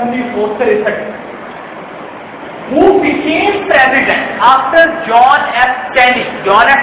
1963. Who became president after John F. Kennedy? John F.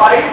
22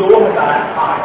2008.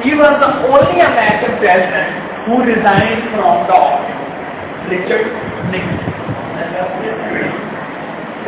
He was the only American president who resigned from the office. Richard Nixon.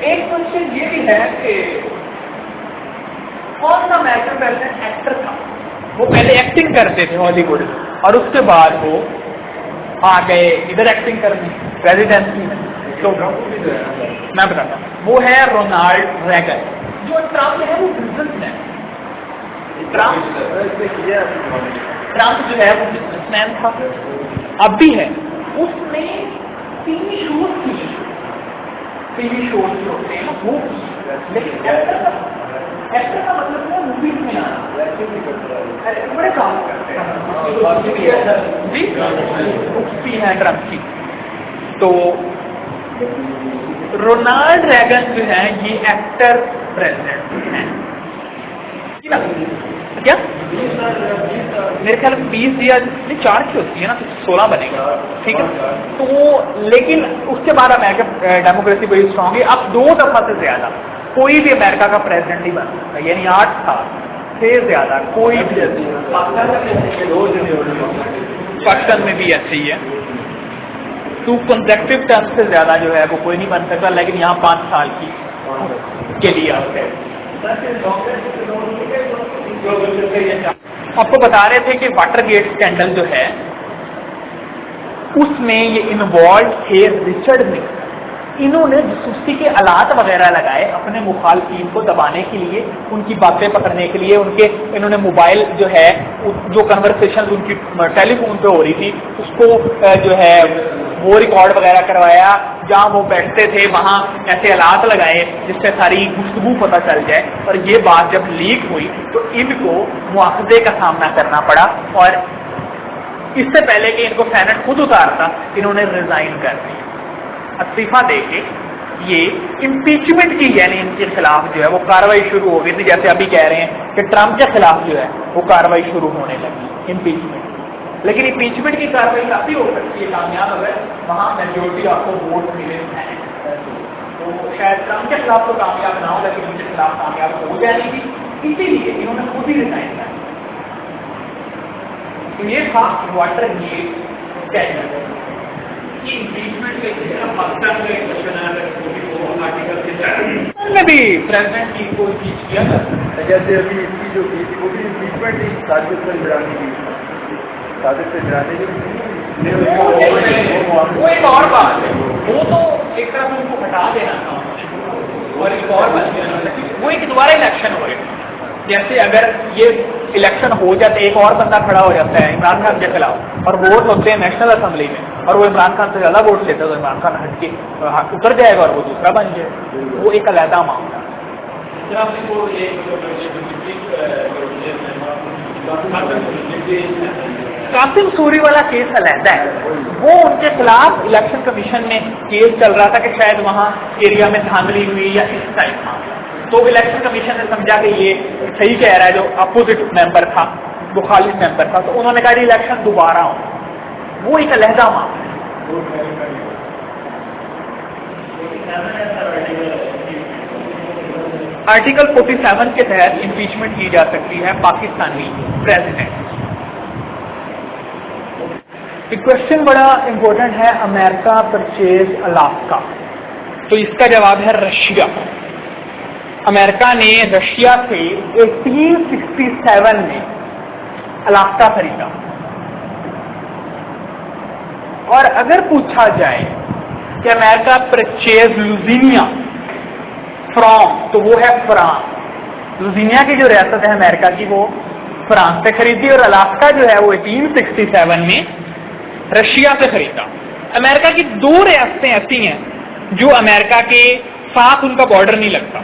ایک question یہ بھی ہے کہ کون سا American president actor تھا؟ وہ پہلے ایکٹنگ کرتے تھے ہالی ووڈ اور اس کے بعد وہ آ گئے ادھر ایکٹنگ کرنے پریزیڈنسی میں. تو میں بتاتا ہوں, وہ ہے رونالڈ ریگن. جو ٹرمپ ہے وہ بزنس مین. ٹرمپ جو ہے وہ بزنس مین تھا, اب بھی ہے. اس نے ٹی وی شوز کی, ٹی وی شوز جو ہوتے ہیں نا وہ, لیکن ایکٹر کا مطلب ہے موویز میں آنا. بڑے کام کرتے ہیں ٹرمپ کی. تو رونالڈ ریگن جو ہے یہ ایکٹر پریزیڈنٹ ہیں. کیا میرے خیال میں 20 یا 4 کی ہوتی ہے نا, 16 بنے گا, ٹھیک ہے. تو لیکن اس کے بعد امریکہ ڈیموکریسی بڑی اسٹرانگ ہے. اب 2 دفعہ سے زیادہ کوئی بھی امریکہ کا پریزیڈنٹ نہیں بن سکتا, یعنی 8 سال سے زیادہ کوئی بھی. پاکستان میں بھی ایسے ہی ہے, 2 کنزیکٹیو ٹرم سے زیادہ جو ہے وہ کوئی نہیں بن سکتا, لیکن یہاں 5 سال کی کے لیے آتے ہیں. آپ کو بتا رہے تھے کہ واٹر گیٹ اسکینڈل جو ہے اس میں یہ انوالو تھے رچرڈ نکسن. انہوں نے جاسوسی کے آلات وغیرہ لگائے اپنے مخالفین کو دبانے کے لیے, ان کی باتیں پکڑنے کے لیے. انہوں نے موبائل جو ہے جو کنورسیشن ان کی ٹیلی فون پہ ہو رہی تھی اس کو جو ہے وہ ریکارڈ وغیرہ کروایا. جہاں وہ بیٹھتے تھے وہاں ایسے آلات لگائے جس سے ساری گفتگو پتہ چل جائے. اور یہ بات جب لیک ہوئی تو ان کو مواخذے کا سامنا کرنا پڑا, اور اس سے پہلے کہ ان کو سینٹ خود اتارتا انہوں نے ریزائن کر دیا, استعفیٰ دے کے. یہ امپیچمنٹ کی یعنی ان کے خلاف جو ہے وہ کاروائی شروع ہو گئی تھی, جیسے ابھی کہہ رہے ہیں کہ ٹرمپ کے خلاف جو ہے وہ کاروائی شروع ہونے لگی امپیچمنٹ. لیکن امپیچمنٹ کی کاروائی کافی ہو سکتی ہے کامیاب اگر وہاں میجورٹی آپ کو ووٹ ملے ہیں. تو شاید ٹرمپ کے خلاف تو کامیاب نہ ہو, لیکن ان کے خلاف کامیاب ہو جانی تھی, اسی لیے انہوں نے خود ہی ریزائن کر. تو یہ تھا واٹر گیٹ میں بھی پریزیڈنٹ کی کوئی چیز کیا تھا, جیسے ابھی اس کی جو کی تھی وہ بھی امپیچمنٹ تھی, صادق سے جڑانے کی, صادق سے جڑانے کی. وہ ایک اور بات ہے, وہ تو ایک طرح سے ان کو ہٹا دینا تھا اور ایک اور بات وہ ایک دوبارہ الیکشن ہو رہے. جیسے اگر یہ الیکشن ہو جاتا ہے, ایک اور بندہ کھڑا ہو جاتا ہے عمران خان کے خلاف, اور ووٹ ہوتے ہیں نیشنل اسمبلی میں, اور وہ عمران خان سے زیادہ ووٹ لیتا ہے, تو عمران خان ہٹ کے اتر جائے گا اور وہ دوسرا بن جائے. وہ ایک علیحدہ معاملہ. قاسم سوری والا کیس علیحدہ ہے, وہ ان کے خلاف الیکشن کمیشن میں کیس چل رہا تھا کہ شاید وہاں ایریا میں دھاندلی ہوئی یا اس ٹائپ کا. تو الیکشن کمیشن نے سمجھا کہ یہ صحیح کہہ رہا ہے, جو اپوزٹ ممبر تھا, مخالف ممبر تھا, تو انہوں نے کہا الیکشن دوبارہ ہو. وہ ایک علیحدہ معاملہ ہے. آرٹیکل 47 کے تحت امپیچمنٹ کی جا سکتی ہے پاکستانی پریزیڈنٹ. ایک کوشچن بڑا امپورٹنٹ ہے, امریکہ پرچیز الاسکا. تو اس کا جواب ہے رشیا. امریکہ نے رشیا سے 1867 میں الاسکا خریدا. اور اگر پوچھا جائے کہ امریکہ پرچیز لوزینیا فرام, تو وہ ہے فرانس. لوزینیا کی جو ریاست ہے امریکہ کی وہ فرانس سے خریدی, اور الاسکا جو ہے وہ 1867 میں رشیا سے خریدا. امریکہ کی 2 ریاستیں ایسی ہیں جو امریکہ کے ساتھ ان کا بارڈر نہیں لگتا.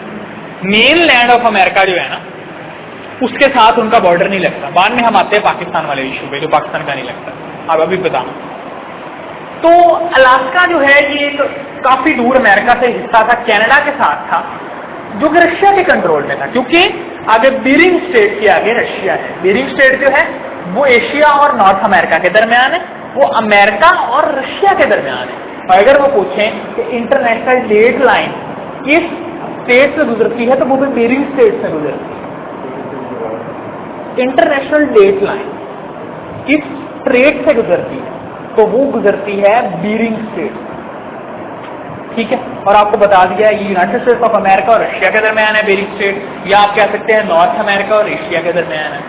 مین لینڈ آف امریکہ جو ہے نا اس کے ساتھ ان کا بارڈر نہیں لگتا. بعد میں ہم آتے ہیں پاکستان والے ایشو پہ جو پاکستان کا نہیں لگتا, اب ابھی بتاؤں. تو الاسکا جو ہے یہ ایک کافی دور امریکہ سے حصہ تھا, کینیڈا کے ساتھ تھا, جو کہ رشیا کے کنٹرول میں تھا, کیونکہ آگے بیرنگ اسٹیٹ کے آگے رشیا ہے. بیرنگ اسٹیٹ جو ہے وہ ایشیا اور نارتھ امریکہ کے درمیان ہے, وہ امریکہ اور رشیا کے درمیان ہے. اور اگر وہ پوچھیں کہ انٹرنیشنل ڈیٹ لائن کس اسٹیٹ سے گزرتی ہے تو وہ بھی بیرنگ اسٹیٹ سے گزرتی ہے. انٹرنیشنل ڈیٹ لائن کس اسٹیٹ سے گزرتی ہے تو وہ گزرتی ہے بیرنگ اسٹیٹ. ٹھیک ہے. اور آپ کو بتا دیا یہ یونائٹیڈ اسٹیٹس آف امریکہ اور رشیا کے درمیان ہے بیرنگ اسٹریٹ, یا آپ کہہ سکتے ہیں نارتھ امریکہ اور ایشیا کے درمیان ہے.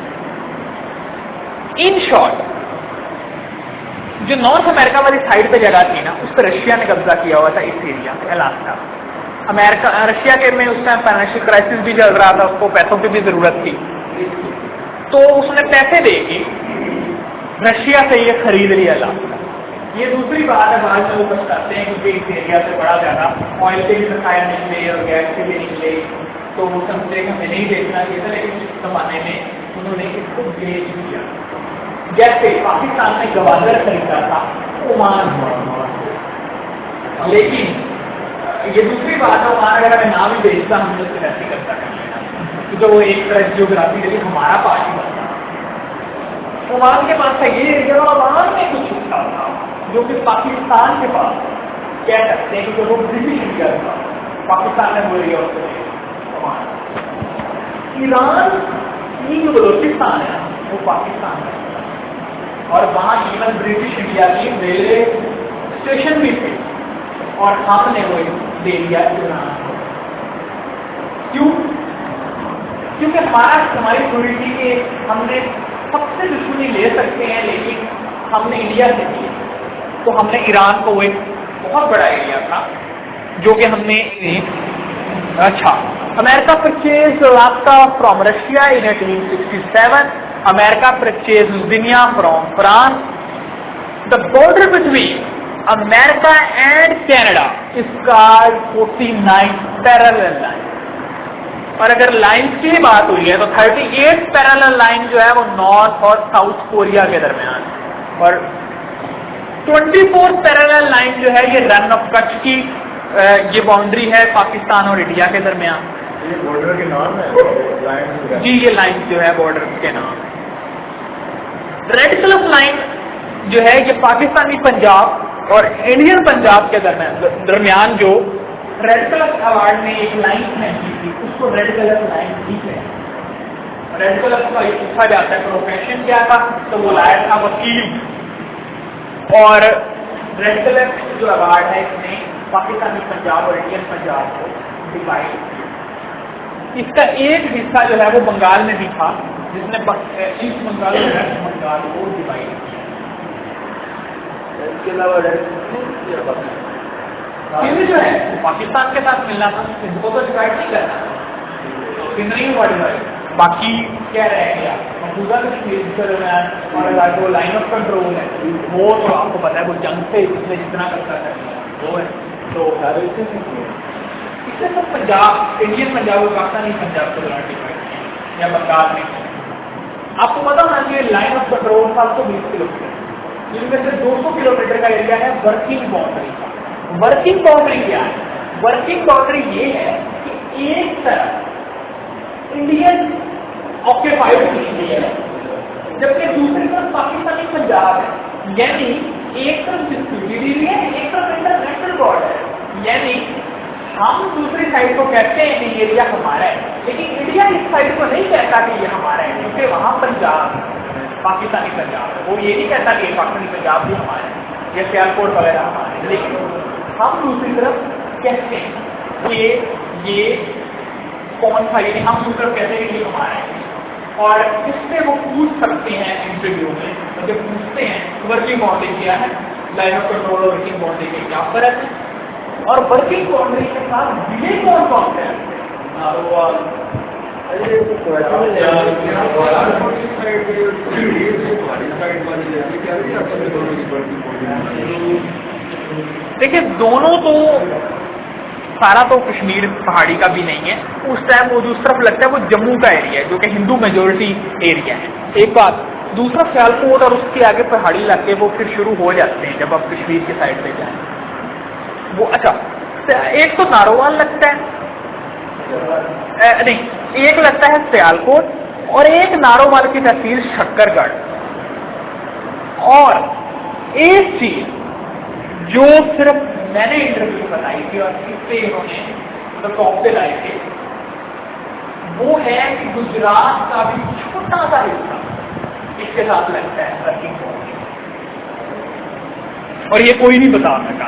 ان شارٹ جو نارتھ امریکہ والی سائڈ پہ جگہ تھی نا, اس پہ رشیا نے قبضہ کیا ہوا تھا اس ایریا پہ, الاسکا. امریکہ رشیا کے میں اس ٹائم فائنینشیل کرائسس بھی چل رہا تھا, اس کو پیسوں کی بھی ضرورت تھی, تو اس نے پیسے دے کے رشیا سے یہ خرید لیا الاسکا. یہ دوسری بات ہے, بعد میں وہ کچھ کرتے ہیں کیونکہ اس ایریا سے بڑا زیادہ آئل کے بھی ذخائر نکلے اور گیس کے بھی نکلے, تو وہ سمجھے کہ ہمیں نہیں دیکھنا یہ تھا. لیکن اس زمانے میں انہوں نے اس کو بیچ دیا. جیسے پاکستان نے گوادر خریدا تھا عمان, لیکن یہ دوسری بات ہے, عمان اگر ہمیں نام ہی بیچتا ہم نے اس سے ایسی کرتا کر لینا, کیونکہ وہ ایک طرح جیوگرافی کے لیے ہمارا پارٹ ہی بنتا. عمان کے پاس تھا یہ ایریا, عمان میں کچھ حصہ تھا جو کہ پاکستان کے پاس کہہ سکتے ہیں کہ وہ برٹش انڈیا تھا, پاکستان نے وہ ایریا عمان. ایران کی جو بلوچستان ہے وہ پاکستان ہے, اور وہاں ایون برٹش انڈیا کی ریلوے اسٹیشن بھی تھے, اور ہم نے وہ دے دیا ایران کو. کیوں؟ کیونکہ ہماری تھوڑی تھی کہ ہم نے سب سے دشمنی لے سکتے ہیں, لیکن ہم نے انڈیا سے کی, تو ہم نے ایران کو وہ ایک بہت بڑا ایریا تھا جو کہ ہم نے. اچھا, America purchase Alaska from Russia in 1867. America purchased Lusitania from France. The border between America and Canada is called 49th parallel line. اور اگر لائنس کی بات ہوئی ہے تو 38 پیرالل لائن جو ہے وہ نارتھ اور ساؤتھ کوریا کے درمیان, اور 24 پیرالل لائن جو ہے یہ رن آف کچھ کی یہ باؤنڈری ہے پاکستان اور انڈیا کے درمیان. یہ بارڈر کے نام ہے جی, یہ لائن جو ہے بارڈر کے نام. ریڈ کلف لائن جو ہے یہ پاکستانی پنجاب اور انڈین پنجاب کے درمیان جو ریڈ کلف ایوارڈ میں ایک لائن کی تھی, اس کو ریڈ کلف لائن ٹھیک ہے. ریڈ کلف کا یہ پوچھا جاتا ہے پروفیشن کیا تھا, تو وہ لایا تھا وکیل. اور ریڈ کلف جو ایوارڈ ہے اس نے پاکستانی پنجاب اور انڈین پنجاب کو ڈیوائڈ کیا. اس کا ایک حصہ جو ہے وہ بنگال میں بھی تھا, جس نے ایسٹ بنگال اور ویسٹ بنگال کو ڈیوائڈ کیا. اس کے علاوہ جو ہے پاکستان کے ساتھ ملنا تھا, ان کو تو ڈیوائڈ نہیں کرنا, نہیں ہوا ڈیوائڈ. باقی کیا رہ گیا مقبوضہ کشمیر کے درمیان, اور وہ لائن آف کنٹرول ہے وہ تو آپ کو پتا ہے وہ جنگ سے اس نے جتنا کرتا ہے وہ ہے. تو اس سے سب پنجاب انڈین پنجاب اور پاکستانی پنجاب کو ڈیوائڈ کیا یا بنگال میں. آپ کو پتا ہونا کہ line of control 720 kilometre, جن میں سے 200 کلو میٹر کا ایریا ہے ورکنگ باؤنڈری کا. ورکنگ باؤنڈری کیا ہے؟ ورکنگ باؤنڈری یہ ہے کہ ایک طرف انڈین آکوپائڈ کشمیر ہے جبکہ دوسری طرف پاکستانی پنجاب ہے. یعنی ایک طرف ڈسپیوٹڈ ہے, ایک طرف انٹرنیشنل بارڈر ہے. یعنی ہم دوسری سائڈ کو کہتے ہیں کہ یہ ایریا ہمارا ہے, لیکن انڈیا اس سائڈ کو نہیں کہتا کہ یہ ہمارا ہے, کیونکہ وہاں پنجاب پاکستانی پنجاب ہے. وہ یہ نہیں کہتا کہ پاکستانی پنجاب بھی ہمارا ہے یا سیالکوٹ وغیرہ ہمارا ہے, لیکن ہم دوسری طرف کہتے ہیں کہ یہ کون سا, یعنی ہم دوسری طرف کہتے ہیں کہ یہ ہمارا ہے. اور اس سے وہ پوچھ سکتے ہیں انٹرویو میں, جب پوچھتے ہیں ورکنگ باؤنڈری کیا ہے, لائن آف کنٹرول اور ورکنگ باؤنڈری کے کیا فرق ہے, اور ورکنگ باؤنڈری کے ساتھ ضلع کون کون سے ہیں. دیکھیں دونوں تو سارا تو کشمیر پہاڑی کا بھی نہیں ہے. اس ٹائم وہ جو اس طرف لگتا ہے وہ جموں کا ایریا ہے جو کہ ہندو میجورٹی ایریا ہے. ایک بات, دوسرا سیالکوٹ اور اس کے آگے پہاڑی علاقے وہ پھر شروع ہو جاتے ہیں جب آپ کشمیر کی سائڈ پہ جائیں وہ. اچھا, ایک تو نارووال لگتا ہے, نہیں ایک لگتا ہے سیالکوٹ, اور ایک نارووال کی تحصیل شکر گڑھ. اور ایک چیز جو صرف میں نے انٹرویو بتائی تھی اور اس سے انہوں نے ٹاپ پہ لائے تھے, وہ ہے کہ گجرات کا بھی چھوٹا سا حصہ اس کے ساتھ لگتا ہے ورکنگ باؤنڈری, اور یہ کوئی نہیں بتا سکا.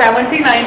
79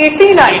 89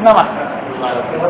89।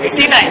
89।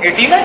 89